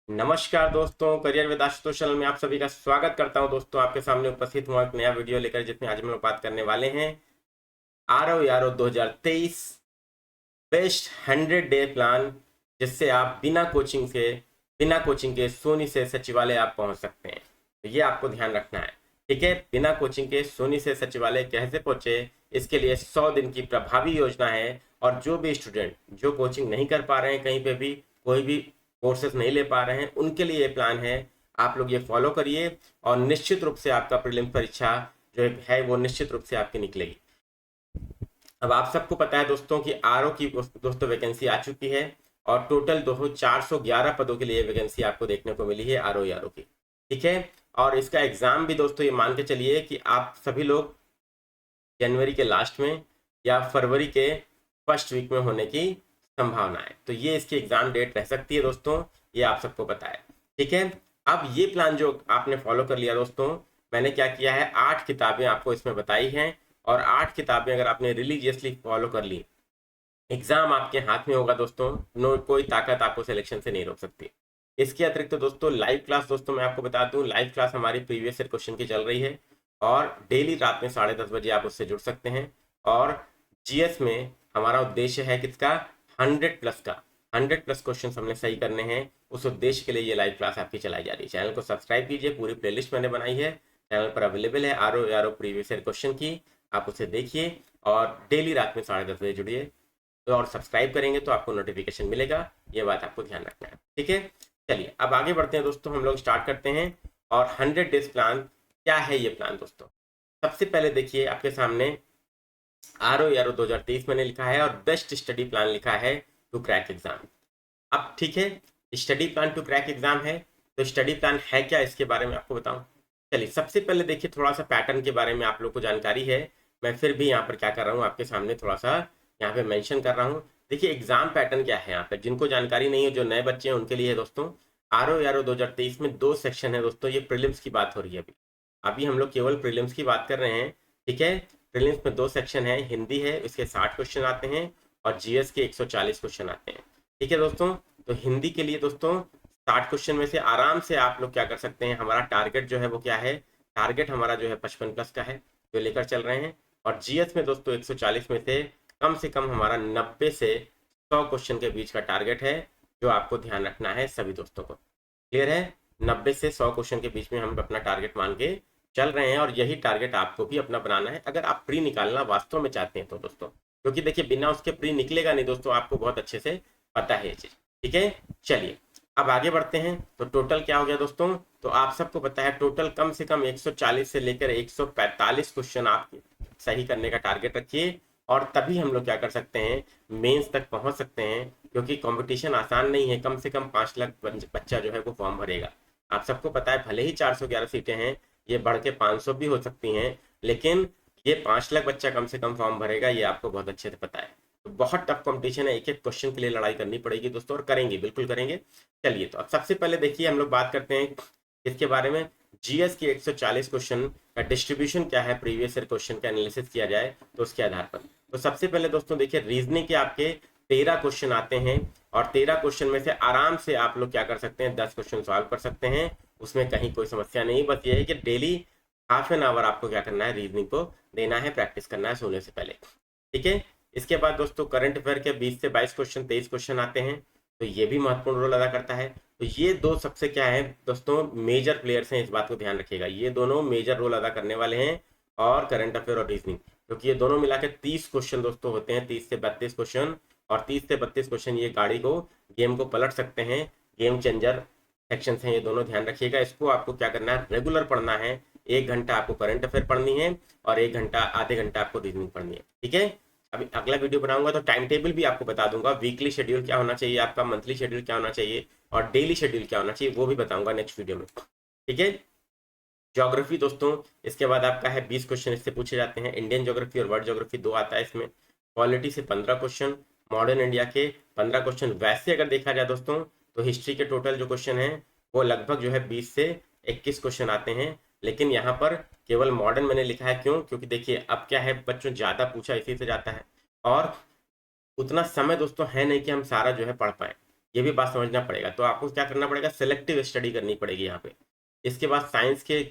नमस्कार दोस्तों, career with Ashutosh channel में आप सभी का स्वागत करता हूं। दोस्तों, आपके सामने उपस्थित हुआ एक नया वीडियो लेकर, जिसमें आज हम लोग बात करने वाले हैं आरओ यारो 2023 बेस्ट 100 डे प्लान, जिससे आप बिना कोचिंग के सोनी से सचिवालय आप पहुंच सकते हैं। तो ये आपको ध्यान रखना है, ठीक है। बिना कोचिंग के सोनी से सचिवालय कैसे पहुंचे, इसके लिए 100 दिन की प्रभावी योजना है। और जो भी स्टूडेंट जो कोचिंग नहीं कर पा रहे हैं, कहीं पे भी कोई भी कोर्सेज नहीं ले पा रहे हैं, उनके लिए ये प्लान है। आप लोग ये फॉलो करिए और निश्चित रूप से आपका प्रीलिम परीक्षा जो है वो निश्चित रूप से आपकी निकलेगी। अब आप सबको पता है दोस्तों कि आरओ की दोस्तों वैकेंसी आ चुकी है, और टोटल 411 पदों के लिए वैकेंसी आपको देखने को मिली है आरओ यारो की, ठीक है। और इसका एग्जाम भी दोस्तों ये मान के चलिए कि आप सभी लोग जनवरी के लास्ट में या फरवरी के फर्स्ट वीक में होने की संभावना है। तो ये इसकी एग्जाम डेट रह सकती है दोस्तों, ये आप सबको पता है, ठीक है। अब ये प्लान जो आपने फॉलो कर लिया दोस्तों, मैंने क्या किया है, 8 किताबें आपको इसमें बताई हैं। और 8 किताबें अगर आपने रिलीजियसली फॉलो कर ली, एग्जाम आपके हाथ में होगा दोस्तों। नो कोई ताकत आपको सिलेक्शन से नहीं रोक सकती। इसके अतिरिक्त तो दोस्तों लाइव क्लास, दोस्तों मैं आपको बता दूं, लाइव क्लास हमारी प्रीवियस ईयर क्वेश्चन की चल रही है, और डेली रात में 10:30 बजे आप उससे जुड़ सकते हैं। और जीएस में हमारा उद्देश्य है किसका, 100 प्लस क्वेश्चन हमने सही करने हैं। उस उद्देश्य के लिए ये लाइव क्लास आपकी चलाई जा रही है। चैनल को सब्सक्राइब कीजिए, पूरी प्लेलिस्ट मैंने बनाई है, चैनल पर अवेलेबल है आरओ प्रीवियस ईयर क्वेश्चन की। आप उसे देखिए और डेली रात में 10:30 बजे जुड़िए। तो और सब्सक्राइब करेंगे तो आपको नोटिफिकेशन मिलेगा, ये बात आपको ध्यान रखना है, ठीक है। चलिए अब आगे बढ़ते हैं दोस्तों, हम लोग स्टार्ट करते हैं। और 100 डेज प्लान क्या है ये प्लान दोस्तों। सबसे पहले देखिए आपके सामने आरओ यारो 2023 मैंने लिखा है, और बेस्ट स्टडी प्लान लिखा है टू क्रैक एग्जाम। अब ठीक है, study plan to crack exam है, तो स्टडी प्लान है क्या, इसके बारे में आपको बताऊं। चलिए सबसे पहले देखिए, थोड़ा सा पैटर्न के बारे में आप लोग को जानकारी है। मैं फिर भी यहाँ पर क्या कर रहा हूँ, आपके सामने थोड़ा सा यहाँ पे मेंशन कर रहा हूँ। देखिए एग्जाम पैटर्न क्या है यहाँ पे, जिनको जानकारी नहीं है, जो नए बच्चे हैं उनके लिए है दोस्तों। आरओ यारो 2023 में 2 सेक्शन है दोस्तों। ये प्रीलिम्स की बात हो रही है अभी अभी हम लोग केवल प्रीलिम्स की बात कर रहे हैं, ठीक है। प्रीलिम्स में 2 सेक्शन है, हिंदी है, इसके 60 क्वेश्चन आते हैं, और जीएस के 140 क्वेश्चन आते हैं, ठीक है दोस्तों। तो हिंदी के लिए दोस्तों 60 क्वेश्चन में से आराम से आप लोग क्या कर सकते हैं, हमारा टारगेट जो है वो क्या है, टारगेट हमारा जो है 55 प्लस का है, जो लेकर चल रहे हैं। और जीएस में दोस्तों 140 में से कम हमारा 90 से 100 क्वेश्चन के बीच का टारगेट है, जो आपको ध्यान रखना है सभी दोस्तों को। क्लियर है, 90 से 100 क्वेश्चन के बीच में हम अपना टारगेट मान के चल रहे हैं, और यही टारगेट आपको भी अपना बनाना है अगर आप प्री निकालना वास्तव में चाहते हैं तो दोस्तों। क्योंकि देखिए बिना उसके प्री निकलेगा नहीं दोस्तों, आपको बहुत अच्छे से पता है ये चीज, ठीक है। चलिए अब आगे बढ़ते हैं। तो टोटल क्या हो गया दोस्तों, तो आप सबको पता है टोटल कम से कम 140 से लेकर 145 क्वेश्चन आप सही करने का टारगेट रखिए, और तभी हम लोग क्या कर सकते हैं, मेंस तक पहुंच सकते हैं। क्योंकि कंपटीशन आसान नहीं है, कम से कम 5 लाख बच्चा जो है वो फॉर्म भरेगा। आप सबको पता है भले ही 411 सीटें हैं, ये बढ़ के 500 भी हो सकती हैं, लेकिन ये 5 लाख बच्चा कम से कम फॉर्म भरेगा, ये आपको बहुत अच्छे से पता है। तो बहुत टफ कंपटीशन है, एक एक क्वेश्चन के लिए लड़ाई करनी पड़ेगी दोस्तों, और करेंगे, बिल्कुल करेंगे। चलिए तो अब सबसे पहले देखिए हम लोग बात करते हैं इसके बारे में। जीएस की 140 क्वेश्चन का डिस्ट्रीब्यूशन क्या है, प्रीवियस ईयर क्वेश्चन का एनालिसिस किया जाए तो उसके आधार पर। तो सबसे पहले दोस्तों देखिए, रीजनिंग के आपके 13 क्वेश्चन आते हैं, और 13 क्वेश्चन में से आराम से आप लोग क्या कर सकते हैं, 10 क्वेश्चन सॉल्व कर सकते हैं। उसमें कहीं कोई समस्या नहीं, बस ये है कि डेली हाफ एन आवर आपको क्या करना है, रीजनिंग को देना है, प्रैक्टिस करना है सोने से पहले, ठीक है। इसके बाद दोस्तों करंट अफेयर के 20 से 22 क्वेश्चन, 23 क्वेश्चन आते हैं, तो ये भी महत्वपूर्ण रोल अदा करता है। तो ये दो सबसे क्या है दोस्तों, मेजर प्लेयर्स हैं, इस बात को ध्यान रखिएगा, ये दोनों मेजर रोल अदा करने वाले हैं, और करंट अफेयर और रीजनिंग, क्योंकि ये दोनों मिला के 30 क्वेश्चन दोस्तों होते हैं, 30 से 32 क्वेश्चन। और 30 से 32 क्वेश्चन ये गाड़ी को, गेम को पलट सकते हैं, गेम चेंजर सेक्शंस हैं ये दोनों, ध्यान रखिएगा। इसको आपको क्या करना है, रेगुलर पढ़ना है। 1 घंटा आपको करंट अफेयर पढ़नी है, और 1 घंटा आधे घंटा आपको रीजनिंग पढ़नी है, ठीक है। अभी अगला वीडियो बनाऊंगा तो टाइम टेबल भी आपको बता दूंगा, वीकली शेड्यूल क्या होना चाहिए आपका, मंथली शेड्यूल क्या होना चाहिए, और डेली शेड्यूल क्या होना चाहिए, वो भी बताऊंगा नेक्स्ट वीडियो में, ठीक है। ज्योग्राफी दोस्तों, इसके बाद आपका है 20 क्वेश्चन इससे पूछे जाते हैं। इंडियन ज्योग्राफी और वर्ल्ड ज्योग्राफी 2 आता है इसमें। पॉलिटी से 15 क्वेश्चन, मॉडर्न इंडिया के 15 क्वेश्चन। वैसे अगर देखा जाए दोस्तों, तो हिस्ट्री के टोटल जो क्वेश्चन है वो लगभग जो है 20 से 21 क्वेश्चन आते हैं, लेकिन यहाँ पर केवल मॉडर्न मैंने लिखा है, क्यों, क्योंकि देखिए अब क्या है, बच्चों ज्यादा पूछा इसी से जाता है, और उतना समय दोस्तों है नहीं कि हम सारा जो है पढ़ पाए। ये भी बात समझना पड़ेगा। तो आपको क्या करना पड़ेगा, सिलेक्टिव स्टडी करनी पड़ेगी यहाँ पे। इसके बाद साइंस के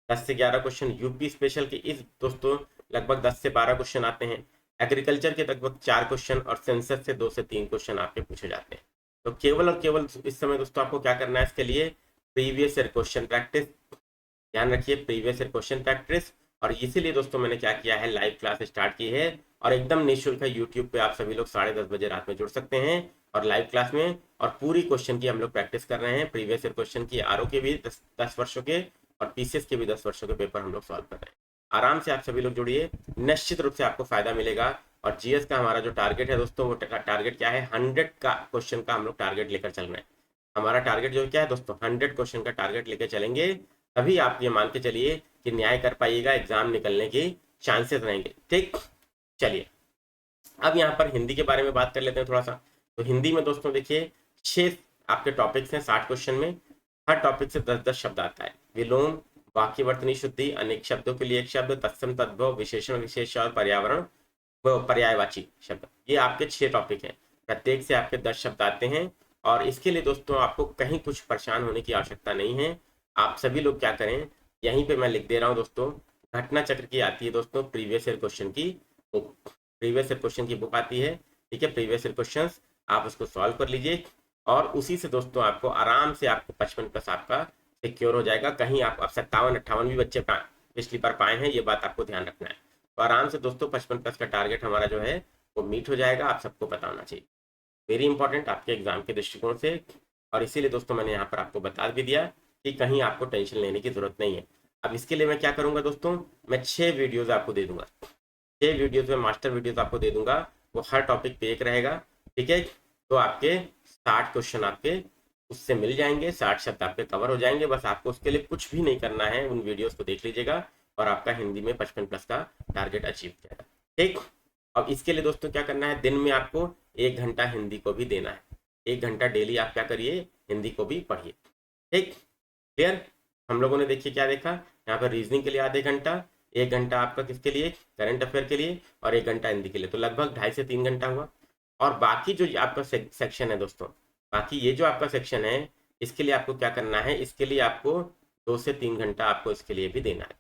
10 से 11 क्वेश्चन, यूपी स्पेशल के इस दोस्तों लगभग 10 से 12 क्वेश्चन आते हैं, एग्रीकल्चर के लगभग 4 क्वेश्चन और सेंसस से 2 से 3 क्वेश्चन आपके पूछे जाते हैं। तो केवल और केवल इस समय दोस्तों आपको क्या करना है, इसके लिए प्रीवियस ईयर क्वेश्चन प्रैक्टिस, ध्यान रखिए प्रीवियस ईयर क्वेश्चन प्रैक्टिस। और इसीलिए दोस्तों मैंने क्या किया है, लाइव क्लास स्टार्ट की है और एकदम निःशुल्क है। यूट्यूब पे आप सभी लोग 10:30 बजे रात में जुड़ सकते हैं और लाइव क्लास में, और पूरी क्वेश्चन की हम लोग प्रैक्टिस कर रहे हैं। प्रीवियस ईयर क्वेश्चन की आरओ के भी 10 वर्षों के और पीसीएस के भी 10 वर्षों के पेपर हम लोग सॉल्व कर रहे हैं। आराम से आप सभी लोग जुड़िए, निश्चित रूप से आपको फायदा मिलेगा। और जीएस का हमारा जो टारगेट है दोस्तों, वो टारगेट क्या है, 100 का क्वेश्चन का हम लोग टारगेट लेकर चल रहे हैं। हमारा टारगेट जो क्या है दोस्तों, 100 क्वेश्चन का टारगेट लेकर चलेंगे, तभी आप ये मान के चलिए कि न्याय कर पाइएगा, एग्जाम निकलने की चांसेस रहेंगे। ठीक, चलिए अब यहाँ पर हिंदी के बारे में बात कर लेते हैं थोड़ा सा। तो हिंदी में दोस्तों देखिए 6 आपके टॉपिक्स हैं 60 क्वेश्चन में। हर टॉपिक से 10-10 शब्द आता है। विलोम, वाक्यवर्तनी शुद्धि, अनेक शब्दों के लिए एक शब्द, तत्सम तद्भव, विशेषण विशेष और पर्यावरण पर्यायवाची शब्द, ये आपके 6 टॉपिक हैं। प्रत्येक से आपके 10 शब्द आते हैं। और इसके लिए दोस्तों आपको कहीं कुछ परेशान होने की आवश्यकता नहीं है। आप सभी लोग क्या करें, यहीं पे मैं लिख दे रहा हूँ दोस्तों, घटना चक्र की आती है दोस्तों प्रीवियस ईयर क्वेश्चन की बुक, प्रीवियस ईयर क्वेश्चन की बुक आती है। ठीक है, प्रीवियस ईयर क्वेश्चन आप उसको सॉल्व कर लीजिए और उसी से दोस्तों आपको आराम से आपको 55+ आपका सिक्योर हो जाएगा। कहीं आप अब 57-58 भी बच्चे पिछली बार पाए हैं, ये बात आपको ध्यान रखना है। तो आराम से दोस्तों 55+ का टारगेट हमारा जो है वो मीट हो जाएगा, आप सबको पता होना चाहिए। वेरी इंपॉर्टेंट आपके एग्जाम के दृष्टिकोण से। और इसीलिए दोस्तों मैंने यहाँ पर आपको बता भी दिया कि कहीं आपको टेंशन लेने की जरूरत नहीं है। अब इसके लिए मैं क्या करूंगा दोस्तों, मैं 6 वीडियोज आपको दे दूंगा, 6 वीडियोज में मास्टर वीडियोज आपको दे दूंगा, वो हर टॉपिक पे एक रहेगा। ठीक है, तो आपके 60 क्वेश्चन आपके उससे मिल जाएंगे, 60 शब्द आपके कवर हो जाएंगे। बस आपको उसके लिए कुछ भी नहीं करना है, उन वीडियोज को देख लीजिएगा और आपका हिंदी में 55+ का टारगेट अचीव जाएगा। ठीक, अब इसके लिए दोस्तों क्या करना है, दिन में आपको 1 घंटा हिंदी को भी देना है। 1 घंटा डेली आप क्या करिए, हिंदी को भी पढ़िए। ठीक, क्लियर। हम लोगों ने देखिए क्या देखा, यहाँ पर रीजनिंग के लिए आधे घंटा, 1 घंटा आपका किसके लिए, करंट अफेयर के लिए, और 1 घंटा हिंदी के लिए, तो लगभग 2.5 से 3 घंटा हुआ। और बाकी जो आपका सेक्शन है दोस्तों, बाकी ये जो आपका सेक्शन है, इसके लिए आपको क्या करना है, इसके लिए आपको 2 से 3 घंटा आपको इसके लिए भी देना है।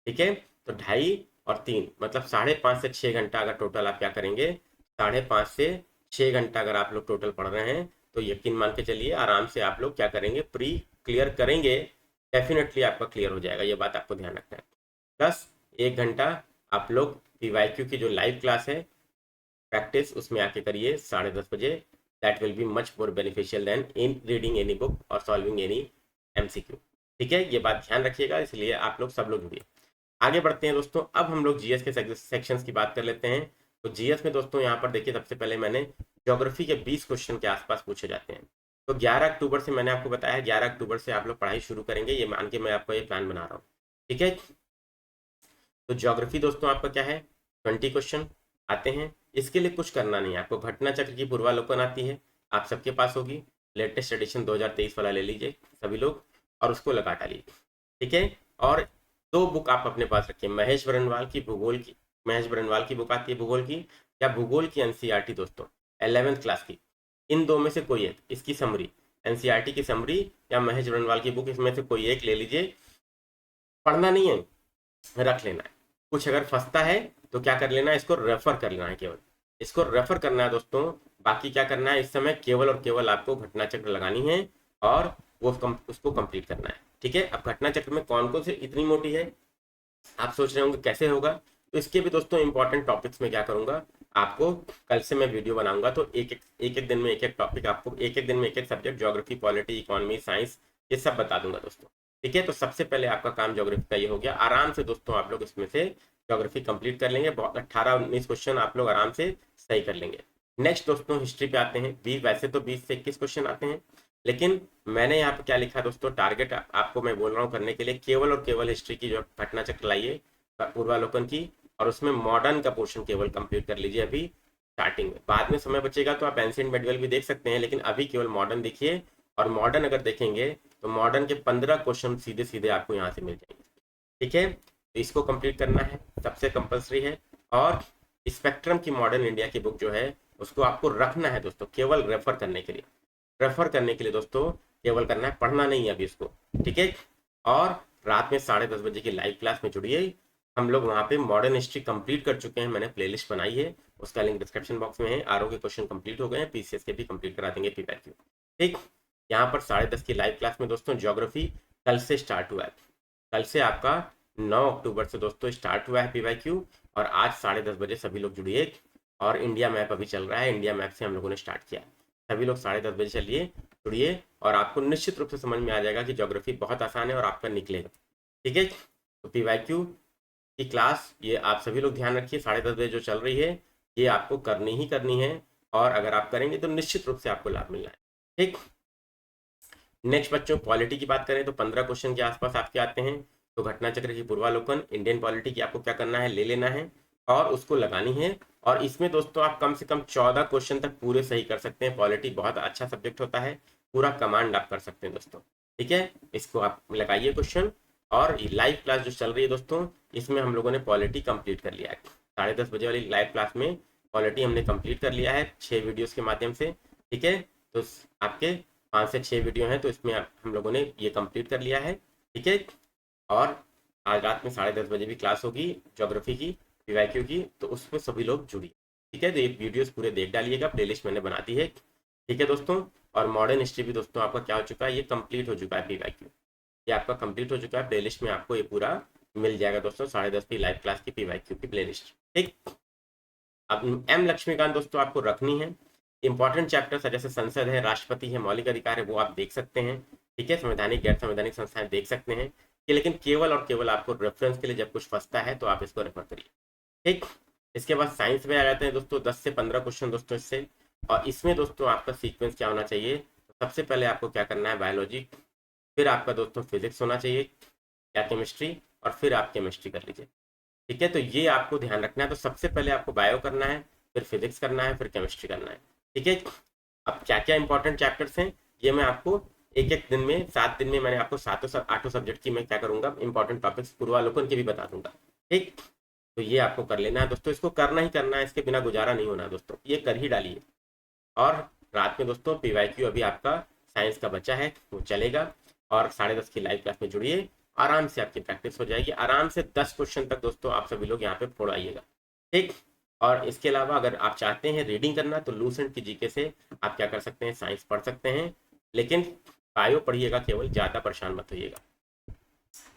ठीक है, तो 2.5 और 3 मतलब 5.5 से 6 घंटा अगर टोटल आप क्या करेंगे, 5.5 से 6 घंटा अगर आप लोग टोटल पढ़ रहे हैं, तो यकीन मान के चलिए आराम से आप लोग क्या करेंगे, प्री क्लियर करेंगे, डेफिनेटली आपका क्लियर हो जाएगा। ये बात आपको ध्यान रखना है। प्लस 1 घंटा आप लोग पीवाईक्यू की जो लाइव क्लास है प्रैक्टिस, उसमें आके करिए 10:30 बजे। That will be much more beneficial than in reading any book और सॉल्विंग एनी एमसीक्यू। ठीक है, ये बात ध्यान रखिएगा, इसलिए आप लोग सब लोग जुड़िए। आगे बढ़ते हैं दोस्तों, अब हम लोग जीएस के सेक्शंस की बात कर लेते हैं। तो जीएस में दोस्तों यहाँ पर देखिए, सबसे पहले मैंने ज्योग्राफी के 20 क्वेश्चन के आसपास पूछे जाते हैं। तो 11 अक्टूबर से मैंने आपको बताया, 11 अक्टूबर से आप लोग पढ़ाई शुरू करेंगे, ये मान के मैं आपको ये प्लान बना रहा हूँ। ठीक है, तो ज्योग्राफी दोस्तों आपका क्या है, 20 क्वेश्चन आते हैं। इसके लिए कुछ करना नहीं है आपको, घटना चक्र की पूर्वालोकन आती है, आप सबके पास होगी, लेटेस्ट एडिशन 2023 वाला ले लीजिए सभी लोग और उसको लगा डालिए। ठीक है, और 2 बुक आप अपने पास रखिए, महेश बरनवाल की भूगोल की, महेश बरनवाल की बुक आती है भूगोल की, या भूगोल की एनसीईआरटी दोस्तों 11th क्लास की, इन 2 में से कोई एक, इसकी समरी एनसीईआरटी की समरी या महेश बरनवाल की बुक, इसमें से कोई एक ले लीजिए। पढ़ना नहीं है, रख लेना है। कुछ अगर फंसता है तो क्या कर लेना है, इसको रेफर कर लेना है, केवल इसको रेफर करना है दोस्तों। बाकी क्या करना है, इस समय केवल और केवल आपको घटना चक्र लगानी है और वो उसको कंप्लीट करना है। ठीक है, अब घटना चक्र में कौन कौन से इतनी मोटी है, आप सोच रहे होंगे कैसे होगा, तो इसके भी दोस्तों इंपॉर्टेंट टॉपिक्स में क्या करूंगा, आपको कल से मैं वीडियो बनाऊंगा, तो एक दिन में एक एक टॉपिक आपको, एक दिन में एक एक subject, geography, polity, economy, science, ये सब बता दूंगा दोस्तों। ठीक है, तो सबसे पहले आपका काम ज्योग्राफी का ये हो गया। आराम से दोस्तों आप लोग इसमें से ज्योग्राफी कंप्लीट कर लेंगे, 18-19 क्वेश्चन आप लोग आराम से सही कर लेंगे। नेक्स्ट दोस्तों हिस्ट्री पे आते हैं। वैसे तो 20 से 21 क्वेश्चन आते हैं, लेकिन मैंने यहाँ पे क्या लिखा दोस्तों, टारगेट आपको मैं बोल रहा हूँ करने के लिए, केवल और केवल हिस्ट्री की जो घटना चक्र लाइए पूर्वालोकन की, और उसमें मॉडर्न का पोर्शन केवल कंप्लीट कर लीजिए अभी स्टार्टिंग में। बाद में समय बचेगा तो आप एंशिएंट मेडिवल भी देख सकते हैं, लेकिन अभी केवल मॉडर्न देखिए। और मॉडर्न अगर देखेंगे तो मॉडर्न के 15 क्वेश्चन सीधे सीधे आपको यहाँ से मिल जाएंगे। ठीक है, तो इसको कंप्लीट करना है, सबसे कंपलसरी है। और स्पेक्ट्रम की मॉडर्न इंडिया की बुक जो है उसको आपको रखना है दोस्तों, केवल रेफर करने के लिए। रेफर करने के लिए दोस्तों केवल करना है, पढ़ना नहीं है अभी इसको, ठीक है। और रात में 10:30 बजे की लाइव क्लास में जुड़िए। हम लोग वहाँ पे मॉडर्न हिस्ट्री कंप्लीट कर चुके हैं, मैंने प्लेलिस्ट बनाई है, उसका लिंक डिस्क्रिप्शन बॉक्स में है। आरओ के क्वेश्चन कंप्लीट हो गए हैं, पीसीएस के भी कंप्लीट करा देंगे पीवाईक्यू, ठीक। यहाँ पर 10:30 की लाइव क्लास में दोस्तों ज्योग्राफी कल से स्टार्ट हुआ है, कल से आपका 9 अक्टूबर से दोस्तों स्टार्ट हुआ है पीवाईक्यू। और आज 10:30 बजे सभी लोग जुड़िए। और इंडिया मैप अभी चल रहा है, इंडिया मैप से हम लोगों ने स्टार्ट किया, सभी लोग 10:30 बजे चलिए, जुड़िए। और आपको निश्चित रूप से समझ में आ जाएगा कि ज्योग्राफी बहुत आसान है और आपका निकलेगा, ठीक है। तो पीवाईक्यू की क्लास ये आप सभी लोग ध्यान रखिए, 10:30 बजे जो चल रही है ये आपको करनी ही करनी है। और अगर आप करेंगे तो निश्चित रूप से आपको लाभ मिलना है, ठीक। नेक्स्ट बच्चों पॉलिटी की बात करें तो 15 क्वेश्चन के आसपास आपके आते हैं। तो घटना चक्र की पूर्वालोकन, इंडियन पॉलिटी की आपको क्या करना है, ले लेना है और उसको लगानी है। और इसमें दोस्तों आप कम से कम 14 क्वेश्चन तक पूरे सही कर सकते हैं। पॉलिटी बहुत अच्छा सब्जेक्ट होता है, पूरा कमांड आप कर सकते हैं दोस्तों, ठीक है। इसको आप लगाइए क्वेश्चन। और लाइव क्लास जो चल रही है दोस्तों, इसमें हम लोगों ने पॉलिटी कंप्लीट कर लिया है। 10:30 बजे वाली लाइव क्लास में पॉलिटी हमने कंप्लीट कर लिया है 6 वीडियोस के माध्यम से, ठीक है। तो आपके 5 से 6 वीडियो हैं, तो इसमें हम लोगों ने ये कंप्लीट कर लिया है, ठीक है। और आज रात में 10:30 बजे भी क्लास होगी ज्योग्राफी की, पीवाईक्यू की, तो उसमें सभी लोग जुड़िए, ठीक है। तो ये वीडियोस पूरे देख डालिएगा, प्लेलिस्ट मैंने बना दी है, ठीक है दोस्तों। और मॉडर्न हिस्ट्री भी दोस्तों आपका क्या हो चुका है, ये कंप्लीट हो चुका है पीवाईक्यू, ये आपका कंप्लीट हो चुका है। प्लेलिस्ट में आपको ये पूरा मिल जाएगा दोस्तों, 10:30 की लाइव क्लास की पीवाईक्यू की प्लेलिस्ट, ठीक। अब एम लक्ष्मीकांत दोस्तों आपको रखनी है। इंपॉर्टेंट चैप्टर्स जैसे संसद है, राष्ट्रपति है, मौलिक अधिकार है, वो आप देख सकते हैं, ठीक है। संवैधानिक गैर संवैधानिक संस्थाएं देख सकते हैं कि, लेकिन केवल और केवल आपको रेफरेंस के लिए जब कुछ फंसता है तो आप इसको रेफर करिए, ठीक। इसके बाद साइंस में आ जाते हैं दोस्तों 10 से 15 क्वेश्चन दोस्तों इससे। और इसमें दोस्तों आपका सीक्वेंस क्या होना चाहिए, सबसे पहले आपको क्या करना है, बायोलॉजी, फिर आपका दोस्तों फिजिक्स होना चाहिए या केमिस्ट्री, और फिर आप केमिस्ट्री कर लीजिए, ठीक है। तो ये आपको ध्यान रखना है। तो सबसे पहले आपको बायो करना है, फिर फिजिक्स करना है, फिर केमिस्ट्री करना है, ठीक है। अब क्या क्या इंपॉर्टेंट चैप्टर्स हैं ये मैं आपको एक एक दिन में 7 दिन में मैंने आपको 8 सब्जेक्ट की मैं क्या करूंगा, इंपॉर्टेंट टॉपिक्स पूर्वालोकन के भी बता दूंगा, ठीक। तो ये आपको कर लेना है दोस्तों, इसको करना ही करना है, इसके बिना गुजारा नहीं होना है दोस्तों, ये कर ही डालिए। और रात में दोस्तों पीवाईक्यू अभी आपका साइंस का बच्चा है वो चलेगा। और 10:30 की लाइव क्लास में जुड़िए, आराम से आपकी प्रैक्टिस हो जाएगी, आराम से 10 क्वेश्चन तक दोस्तों आप सभी लोग यहाँ पे फोड़ आइएगा, ठीक। और इसके अलावा अगर आप चाहते हैं रीडिंग करना तो लूसेंट की जीके से आप क्या कर सकते हैं, साइंस पढ़ सकते हैं, लेकिन बायो पढ़िएगा केवल, ज़्यादा परेशान मत होइएगा,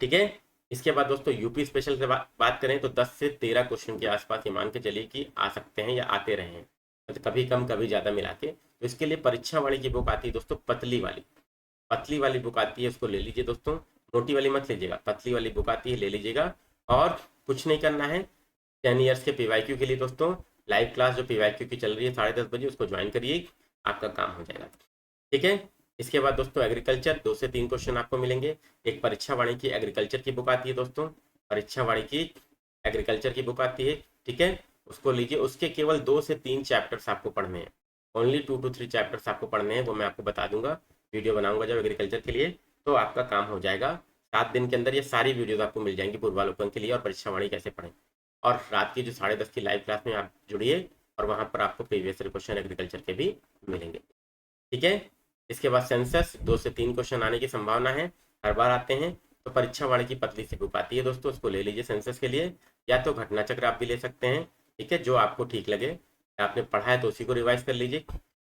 ठीक है। इसके बाद दोस्तों यूपी स्पेशल से बात करें तो 10 से 13 क्वेश्चन के आसपास ये मान के चलिए कि आ सकते हैं या आते रहे हैं, तो कभी कम कभी ज़्यादा मिला के। तो इसके लिए परीक्षा वाली की बुक आती है दोस्तों, पतली वाली बुक आती है, उसको ले लीजिए दोस्तों, मोटी वाली मत लीजिएगा, पतली वाली बुक आती है ले लीजिएगा। और कुछ नहीं करना है, 10 ईयर्स के पीवाईक्यू के लिए दोस्तों लाइव क्लास जो पीवाईक्यू की चल रही है 10:30 बजे, उसको ज्वाइन करिए, आपका काम हो जाएगा, ठीक है। इसके बाद दोस्तों एग्रीकल्चर 2 से 3 क्वेश्चन आपको मिलेंगे। एक परीक्षा वाणी की एग्रीकल्चर की बुक आती है दोस्तों, परीक्षा वाणी की एग्रीकल्चर की बुक आती है, ठीक है, उसको लीजिए। उसके केवल 2 से 3 चैप्टर्स आपको पढ़ने हैं, ओनली 2 to 3 चैप्टर्स आपको पढ़ने हैं, वो मैं आपको बता दूंगा, वीडियो बनाऊंगा जब एग्रीकल्चर के लिए, तो आपका काम हो जाएगा। 7 दिन के अंदर ये सारी वीडियोज आपको मिल जाएंगी पूर्वालोकन के लिए और परीक्षा वाणी कैसे पढ़ें। और रात की जो 10:30 की लाइव क्लास में आप जुड़िए, और वहाँ पर आपको प्रीवियस क्वेश्चन एग्रीकल्चर के भी मिलेंगे, ठीक है। इसके बाद सेंसस 2 से 3 क्वेश्चन आने की संभावना है, हर बार आते हैं। तो परीक्षा वाणी की पतली सी बुक आती है दोस्तों, उसको ले लीजिए सेंसस के लिए, या तो घटना चक्र आप भी ले सकते हैं, ठीक है, जो आपको ठीक लगे, आपने पढ़ा है तो उसी को रिवाइज कर लीजिए।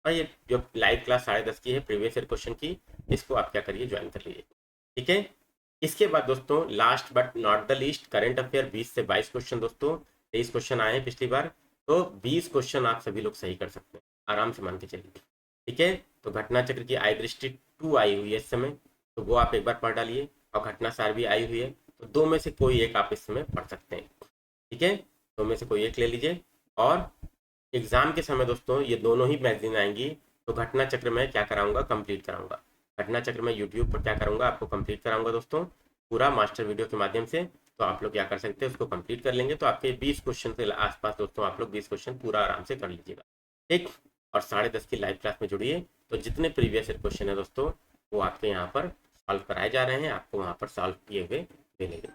और ये जो लाइव क्लास 10:30 की है प्रीवियस ईयर क्वेश्चन की, इसको आप क्या करिए, ज्वाइन कर लीजिए, ठीक है। इसके बाद दोस्तों last but not the least current affair 20 से 22 क्वेश्चन दोस्तों, 23 क्वेश्चन आए हैं पिछली बार, तो 20 क्वेश्चन आप सभी लोग सही कर सकते हैं, आराम से मान के चलिए, ठीक है। तो घटना चक्र की आई दृष्टि 2 आई हुई है इस समय, तो वो आप एक बार पढ़ डालिए। और घटना सार भी आई हुई है, तो 2 में से कोई एक आप इस समय पढ़ सकते हैं, ठीक है, 2 में से कोई एक ले लीजिए। और एग्जाम के समय दोस्तों ये दोनों ही मैगजीन आएंगी, तो घटना चक्र में क्या कराऊंगा, कंप्लीट कराऊंगा, घटना चक्र में यूट्यूब पर क्या करूंगा, आपको कंप्लीट कराऊंगा दोस्तों, पूरा मास्टर वीडियो के माध्यम से। तो आप लोग क्या कर सकते हैं, उसको कंप्लीट कर लेंगे, तो आपके 20 क्वेश्चन के आसपास दोस्तों आप लोग 20 क्वेश्चन पूरा आराम से कर लीजिएगा, ठीक। और 10:30 की लाइव क्लास में जुड़िए, तो जितने प्रीवियस ईयर क्वेश्चन है दोस्तों वो आपके यहाँ पर सॉल्व कराए जा रहे हैं, आपको वहाँ पर सॉल्व किए हुए मिलेंगे,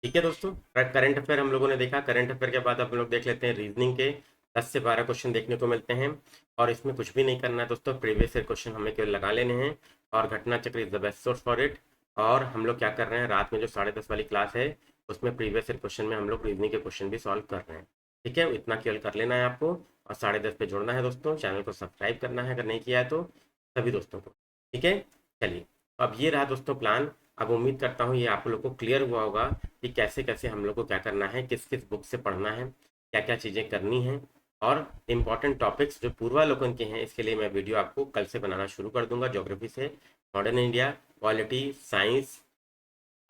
ठीक है दोस्तों। करंट अफेयर हम लोगों ने देखा, करंट अफेयर के बाद हम लोग देख लेते हैं रीजनिंग के 10 से 12 क्वेश्चन देखने को मिलते हैं और इसमें कुछ भी नहीं करना है दोस्तों, प्रीवियस ईयर क्वेश्चन हमें केवल लगा लेने हैं और घटना चक्र is the best source for it. और हम लोग क्या कर रहे हैं, रात में जो 10:30 वाली क्लास है उसमें प्रीवियस ईयर क्वेश्चन में हम लोग रीजनिंग के क्वेश्चन भी सॉल्व कर रहे हैं। ठीक है, इतना केवल कर लेना है आपको और 10:30 पे जुड़ना है दोस्तों। चैनल को सब्सक्राइब करना है अगर नहीं किया है तो सभी दोस्तों को। ठीक है, चलिए तो अब ये रहा दोस्तों प्लान। अब उम्मीद करता हूँ ये आप लोग को क्लियर हुआ होगा कि कैसे कैसे हम लोग को क्या करना है, किस किस बुक से पढ़ना है, क्या क्या चीज़ें करनी है। और इम्पॉर्टेंट टॉपिक्स जो पूर्वावलोकन के हैं इसके लिए मैं वीडियो आपको कल से बनाना शुरू कर दूंगा। ज्योग्राफी से मॉडर्न इंडिया, पॉलिटी, साइंस,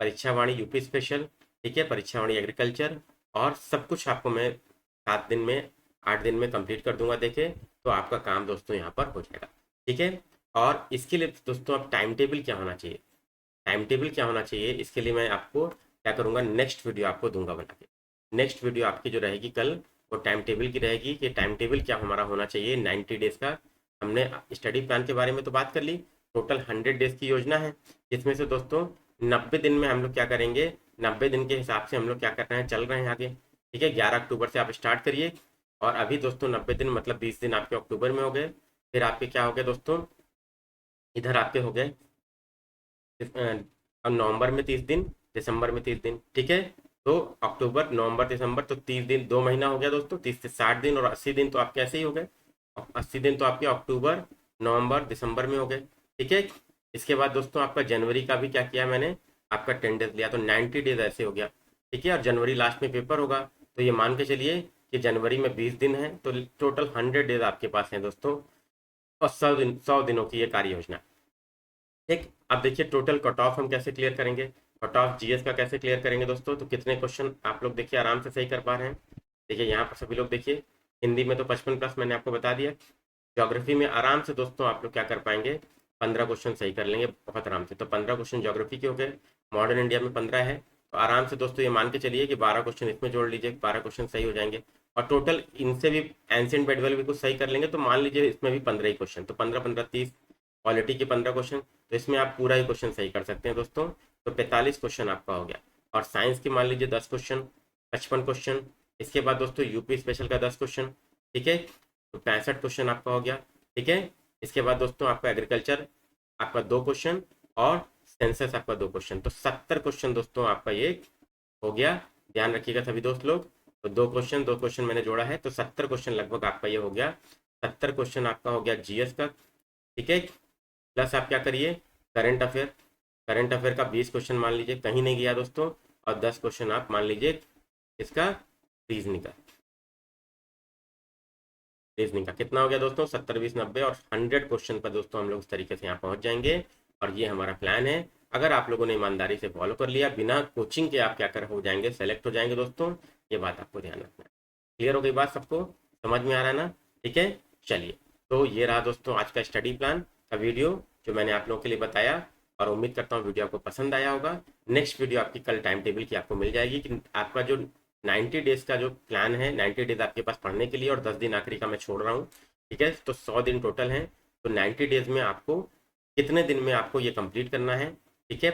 परीक्षा वाणी यूपी स्पेशल, ठीक है, परीक्षा वाणी एग्रीकल्चर, और सब कुछ आपको मैं 7 दिन में 8 दिन में कंप्लीट कर दूंगा। देखे तो आपका काम दोस्तों यहाँ पर हो जाएगा। ठीक है, और इसके लिए दोस्तों अब टाइम टेबल क्या होना चाहिए, टाइम टेबल क्या होना चाहिए इसके लिए मैं आपको क्या करूँगा, नेक्स्ट वीडियो आपको दूंगा बना के। नेक्स्ट वीडियो आपकी जो रहेगी कल वो टाइम टेबल की रहेगी कि टाइम टेबल क्या हमारा होना चाहिए 90 डेज का। हमने स्टडी प्लान के बारे में तो बात कर ली, टोटल 100 डेज की योजना है जिसमें से दोस्तों 90 दिन में हम लोग क्या करेंगे, 90 दिन के हिसाब से हम लोग क्या कर रहे हैं, चल रहे हैं आगे। ठीक है, 11 अक्टूबर से आप स्टार्ट करिए और अभी दोस्तों 90 दिन मतलब 20 दिन आपके अक्टूबर में हो गए। फिर आपके क्या हो गए दोस्तों, इधर आपके हो गए अब नवंबर में 30 दिन, दिसंबर में 30 दिन। ठीक है, तो अक्टूबर नवंबर दिसंबर तो 30 दिन, 2 महीना हो गया दोस्तों। 30 से 60 दिन और 80 दिन तो आपके ऐसे ही हो गए। 80 दिन तो आपके अक्टूबर नवंबर दिसंबर में हो गए। ठीक है, इसके बाद दोस्तों आपका जनवरी का भी क्या किया मैंने, आपका 10 डेज लिया तो 90 डेज ऐसे हो गया। ठीक है, और जनवरी लास्ट में पेपर होगा तो ये मान के चलिए कि जनवरी में 20 दिन है तो टोटल 100 डेज आपके पास हैं दोस्तों, और 100 दिनों की ये कार्य योजना। ठीक, अब देखिए टोटल कट ऑफ हम कैसे क्लियर करेंगे, कट ऑफ जीएस का कैसे क्लियर करेंगे दोस्तों। तो कितने क्वेश्चन आप लोग देखिए आराम से सही कर पा रहे हैं। देखिए यहाँ पर सभी लोग देखिए, हिंदी में तो 55+ मैंने आपको बता दिया। ज्योग्राफी में आराम से दोस्तों आप लोग क्या कर पाएंगे, 15 क्वेश्चन सही कर लेंगे बहुत आराम से। तो 15 क्वेश्चन ज्योग्राफी के हो गए, मॉडर्न इंडिया में 15 है तो आराम से दोस्तों ये मान के चलिए कि 12 क्वेश्चन इसमें जोड़ लीजिए, 12 क्वेश्चन सही हो जाएंगे। और टोटल इनसे भी एंशिएंट बेडवेल भी कुछ सही कर लेंगे तो मान लीजिए इसमें भी 15 ही क्वेश्चन, तो 15 15 30, पॉलिटी के 15 क्वेश्चन, तो इसमें आप पूरा ही क्वेश्चन सही कर सकते हैं दोस्तों। तो 45 क्वेश्चन आपका हो गया। और साइंस की मान लीजिए 10 क्वेश्चन, 55 क्वेश्चन। इसके बाद दोस्तों यूपी स्पेशल का 10 क्वेश्चन। ठीक है, तो 65 क्वेश्चन आपका हो गया। ठीक है, इसके बाद दोस्तों आपका एग्रीकल्चर आपका 2 क्वेश्चन और सेंसस आपका 2 क्वेश्चन, तो 70 क्वेश्चन दोस्तों आपका ये हो गया। ध्यान रखिएगा सभी दोस्त लोग, तो 2 क्वेश्चन मैंने जोड़ा है तो 70 क्वेश्चन लगभग आपका ये हो गया। 70 क्वेश्चन आपका हो गया जीएस का। ठीक है, प्लस आप क्या करिए, करंट अफेयर, करंट अफेयर का 20 क्वेश्चन मान लीजिए कहीं नहीं गया दोस्तों, और 10 क्वेश्चन आप मान लीजिए इसका रीजनिंग का। रीजनिंग का कितना हो गया दोस्तों, 70 20 90 और 100 क्वेश्चन पर दोस्तों हम लोग इस तरीके से यहाँ पहुंच जाएंगे। और ये हमारा प्लान है। अगर आप लोगों ने ईमानदारी से फॉलो कर लिया बिना कोचिंग के, आप क्या कर हो जाएंगे, सेलेक्ट हो जाएंगे दोस्तों। ये बात आपको ध्यान रखना है। क्लियर हो गई बात, सबको समझ में आ रहा है ना। ठीक है, चलिए तो ये रहा दोस्तों आज का स्टडी प्लान का वीडियो जो मैंने आप लोगों के लिए बताया, और उम्मीद करता हूँ वीडियो आपको पसंद आया होगा। नेक्स्ट वीडियो आपकी कल टाइम टेबल की आपको मिल जाएगी कि आपका जो 90 डेज का जो प्लान है, 90 डेज आपके पास पढ़ने के लिए और 10 दिन आखिरी का मैं छोड़ रहा हूँ। ठीक है, तो 100 दिन टोटल है, तो 90 डेज में आपको कितने दिन में आपको ये कंप्लीट करना है। ठीक है,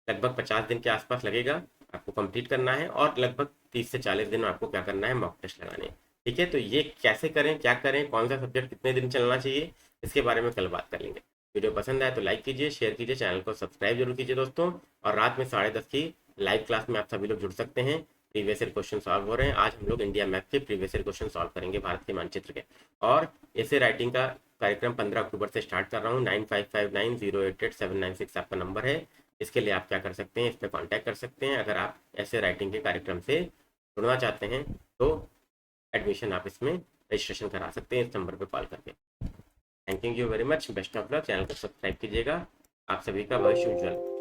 लगभग 50 दिन के आसपास लगेगा आपको कंप्लीट करना है, और लगभग 30 से 40 दिन में आपको क्या करना है, मॉक टेस्ट लगाने हैं। ठीक है, तो ये कैसे करें, क्या करें, कौन सा सब्जेक्ट कितने दिन चलना चाहिए, इसके बारे में कल बात कर लेंगे। वीडियो पसंद आए तो लाइक कीजिए, शेयर कीजिए, चैनल को सब्सक्राइब जरूर कीजिए दोस्तों। और रात में 10:30 की लाइव क्लास में आप सभी लोग जुड़ सकते हैं। प्रीवियस ईयर क्वेश्चन सॉल्व हो रहे हैं। आज हम लोग इंडिया मैप के प्रीवियस ईयर क्वेश्चन सॉल्व करेंगे, भारत के मानचित्र के। और ऐसे राइटिंग का कार्यक्रम 15 अक्टूबर से स्टार्ट कर रहा हूँ। 9559088796 आपका नंबर है। इसके लिए आप क्या कर सकते हैं, इस पर कॉन्टैक्ट कर सकते हैं। अगर आप ऐसे राइटिंग के कार्यक्रम से जुड़ना चाहते हैं तो एडमिशन आप इसमें रजिस्ट्रेशन करा सकते हैं इस नंबर पर कॉल करके। Thank you very much, best of luck. Channel को सब्सक्राइब कीजिएगा। आप सभी का भविष्य उज्जवल।